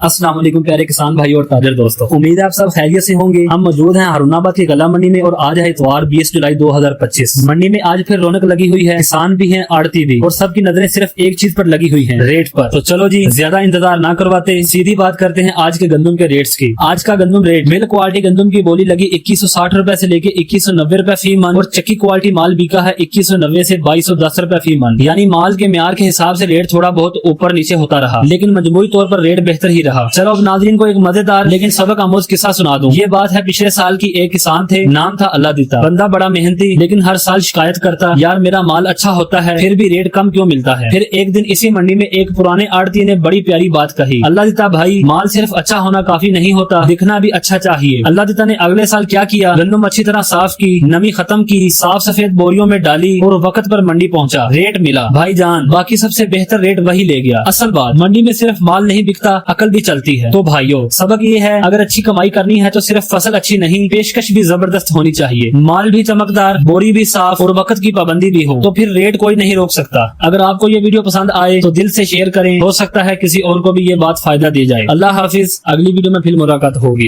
अस्सलाम वालेकुम प्यारे किसान भाई और ताजर दोस्तों, उम्मीद है आप सब खैरियत से होंगे। हम मौजूद हैं हारूनाबाद की गला मंडी में और आज है इतवार 20 जुलाई 2025। मंडी में आज फिर रौनक लगी हुई है, किसान भी हैं, आड़ती भी, और सबकी नजरें सिर्फ एक चीज पर लगी हुई हैं, रेट पर। तो चलो जी ज्यादा इंतजार ना करवाते सीधी बात करते हैं आज के गंदम के रेट्स की। आज का गंदम रेट मिल्क क्वालिटी गंदम की बोली लगी 2160 रुपए से लेके 2190 रुपए फी मन, और चक्की क्वालिटी माल बिका है 2190 से 2210 रुपए फी मन। यानी माल के म्यार के हिसाब से रेट थोड़ा बहुत ऊपर नीचे होता रहा, लेकिन मजमूई तौर पर रेट बेहतर ही रहा। चलो अब नाज़रीन को एक मजेदार लेकिन सबक आमोज किस्सा सुना दूं। ये बात है पिछले साल की। एक किसान थे, नाम था अल्लाह दिता। बंदा बड़ा मेहनती, लेकिन हर साल शिकायत करता, यार मेरा माल अच्छा होता है फिर भी रेट कम क्यों मिलता है। फिर एक दिन इसी मंडी में एक पुराने आड़ती ने बड़ी प्यारी बात कही, अल्लाह दिता भाई माल सिर्फ अच्छा होना काफी नहीं होता, दिखना भी अच्छा चाहिए। अल्लाह दिता ने अगले साल क्या किया, गंदम अच्छी तरह साफ की, नमी खत्म की, साफ सफेद बोरियों में डाली और वक्त पर मंडी पहुंचा। रेट मिला भाईजान, बाकी सबसे बेहतर रेट वही ले गया। असल बात मंडी में सिर्फ माल नहीं बिकता, अकल भी चलती है। तो भाइयों सबक ये है, अगर अच्छी कमाई करनी है तो सिर्फ फसल अच्छी नहीं, पेशकश भी जबरदस्त होनी चाहिए, माल भी चमकदार, बोरी भी साफ और वक्त की पाबंदी भी हो, तो फिर रेट कोई नहीं रोक सकता। अगर आपको ये वीडियो पसंद आए तो दिल से शेयर करें, हो सकता है किसी और को भी ये बात फायदा दे जाए। अल्लाह हाफिज, अगली वीडियो में फिर मुलाकात होगी।